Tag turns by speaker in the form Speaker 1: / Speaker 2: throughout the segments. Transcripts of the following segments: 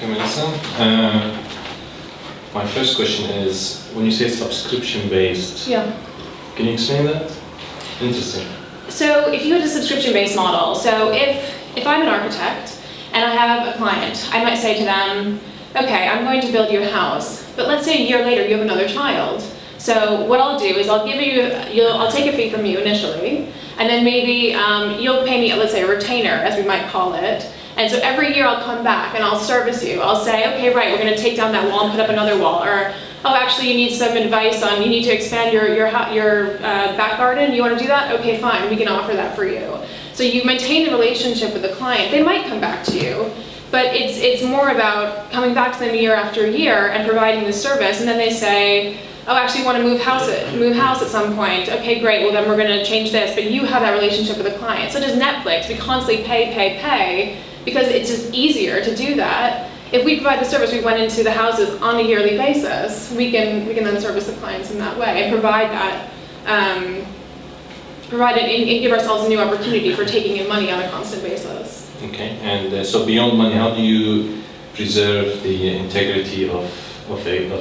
Speaker 1: you, Melissa. My first question is, when you say subscription-based,
Speaker 2: Yeah.
Speaker 1: can you explain that? Interesting.
Speaker 2: So if you had a subscription-based model, so if I'm an architect and I have a client, I might say to them, okay, I'm going to build you a house, but let's say a year later you have another child. So what I'll do is I'll take a fee from you initially, and then maybe you'll pay me, let's say, a retainer, as we might call it. And so every year I'll come back and I'll service you. I'll say, okay, right, we're going to take down that wall and put up another wall. Or, oh, actually, you need some advice on, you need to expand your back garden. You want to do that? Okay, fine, we can offer that for you. So you maintain the relationship with the client. They might come back to you, but it's more about coming back to them year after year and providing the service. And then they say, oh, actually, you want to move house at some point. Okay, great, well then we're going to change this, but you have that relationship with the client. So does Netflix. We constantly pay, because it's just easier to do that. If we provide the service, we went into the houses on a yearly basis, we can then service the clients in that way and provide that, and give ourselves a new opportunity for taking in money on a constant basis.
Speaker 1: Okay, and so beyond money, how do you preserve the integrity of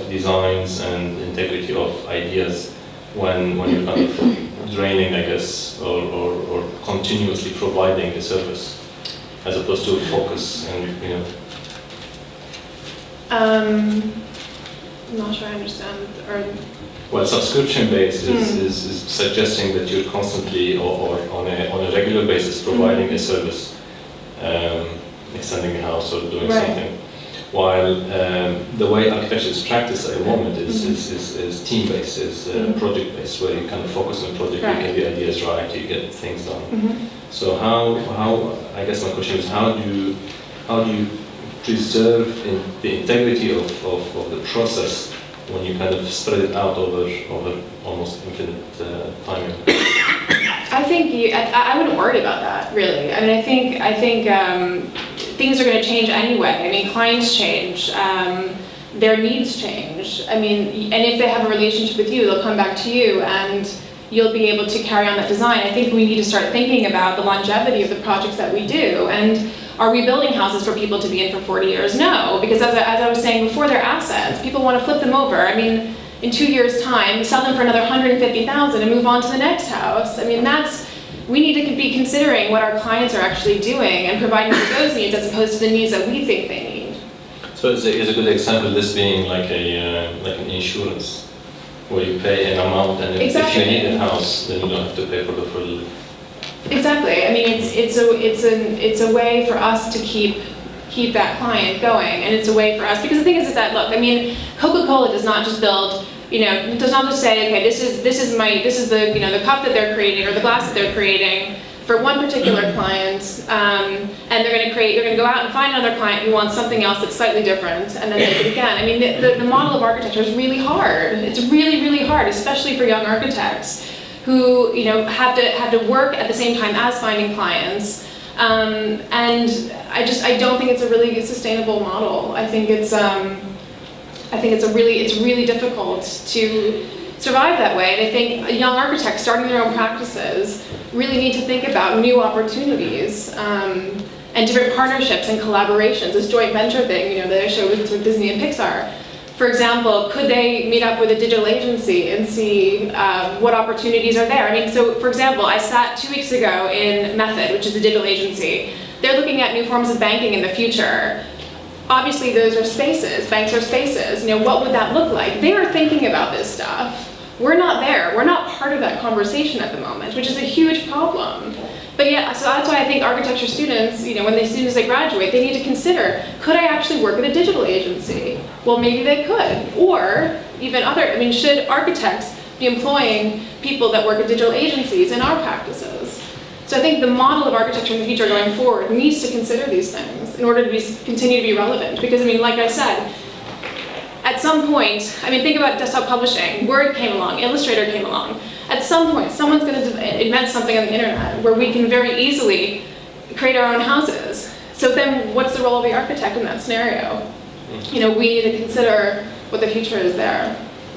Speaker 1: designs and integrity of ideas when you're kind of draining, I guess, or continuously providing the service, as opposed to focus and, you know?
Speaker 2: I'm not sure I understand.
Speaker 1: Well, subscription-based is suggesting that you're constantly or on a regular basis providing a service, extending a house or doing something. While the way architecture is practiced at the moment is team-based, is project-based, where you kind of focus on the project, you get the ideas right, you get things done. So how I guess my question is, how do you preserve the integrity of the process when you kind of spread it out over almost infinite time?
Speaker 2: I think I wouldn't worry about that, really. I mean, I think things are going to change anyway. I mean, clients change, their needs change. I mean, and if they have a relationship with you, they'll come back to you, and you'll be able to carry on that design. I think we need to start thinking about the longevity of the projects that we do. And are we building houses for people to be in for 40 years? No, because as I was saying before, they're assets. People want to flip them over. I mean, in 2 years' time, sell them for another $150,000 and move on to the next house. I mean, we need to be considering what our clients are actually doing and providing for those needs as opposed to the needs that we think they need.
Speaker 1: So is a good example this being like an insurance, where you pay an amount, and if you need a house, then you don't have to pay for the full.
Speaker 2: Exactly. I mean, it's a way for us to keep that client going, and it's a way for us, because the thing is that, look, I mean, Coca-Cola does not just build, does not just say, okay, this is the the cup that they're creating or the glass that they're creating for one particular client, and they're going to go out and find another client who wants something else that's slightly different, and then make it again. I mean, the model of architecture is really hard. It's really, really hard, especially for young architects who have to work at the same time as finding clients. And I don't think it's a really sustainable model. I think it's really difficult to survive that way. And I think young architects starting their own practices really need to think about new opportunities and different partnerships and collaborations. This joint venture thing, that I showed with Disney and Pixar. For example, could they meet up with a digital agency and see what opportunities are there? I mean, so for example, I sat 2 weeks ago in Method, which is a digital agency. They're looking at new forms of banking in the future. Obviously, those are spaces. Banks are spaces. What would that look like? They are thinking about this stuff. We're not there. We're not part of that conversation at the moment, which is a huge problem. But yeah, so that's why I think architecture students, as soon as they graduate, they need to consider, could I actually work at a digital agency? Well, maybe they could. Or even should architects be employing people that work at digital agencies in our practices? So I think the model of architecture in the future going forward needs to consider these things in order to continue to be relevant. Because, like I said, at some point, think about desktop publishing. Word came along, Illustrator came along. At some point, someone's going to invent something on the internet where we can very easily create our own houses. So then what's the role of the architect in that scenario? We need to consider what the future is there.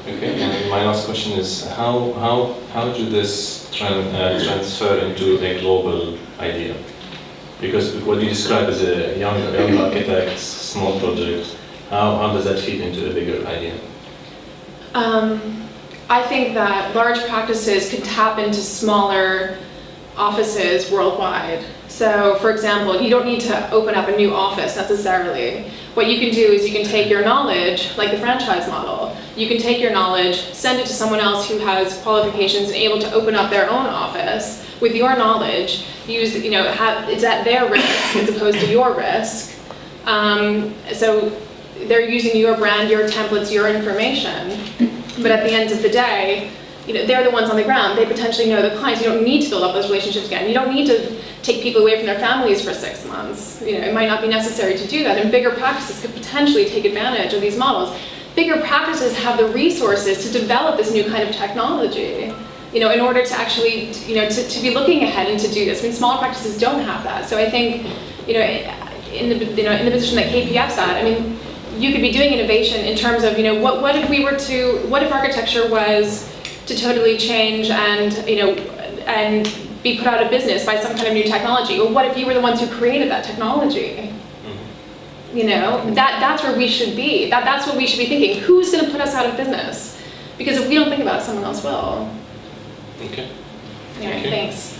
Speaker 1: Okay, and my last question is, how do this transfer into a global idea? Because what you describe as a young architect, small project, how does that fit into a bigger idea?
Speaker 2: I think that large practices could tap into smaller offices worldwide. So, for example, you don't need to open up a new office necessarily. What you can do is you can take your knowledge, like the franchise model, you can take your knowledge, send it to someone else who has qualifications and able to open up their own office with your knowledge, it's at their risk as opposed to your risk. So they're using your brand, your templates, your information. But at the end of the day, they're the ones on the ground. They potentially know the clients. You don't need to build up those relationships again. You don't need to take people away from their families for 6 months. It might not be necessary to do that. And bigger practices could potentially take advantage of these models. Bigger practices have the resources to develop this new kind of technology, in order to actually, to be looking ahead and to do this. I mean, smaller practices don't have that. So I think, in the position that KPF's at, I mean, you could be doing innovation in terms of, what if architecture was to totally change and be put out of business by some kind of new technology? Or what if you were the ones who created that technology? That's where we should be. That's what we should be thinking. Who's going to put us out of business? Because if we don't think about it, someone else will.
Speaker 1: Okay.
Speaker 2: Anyway, thanks.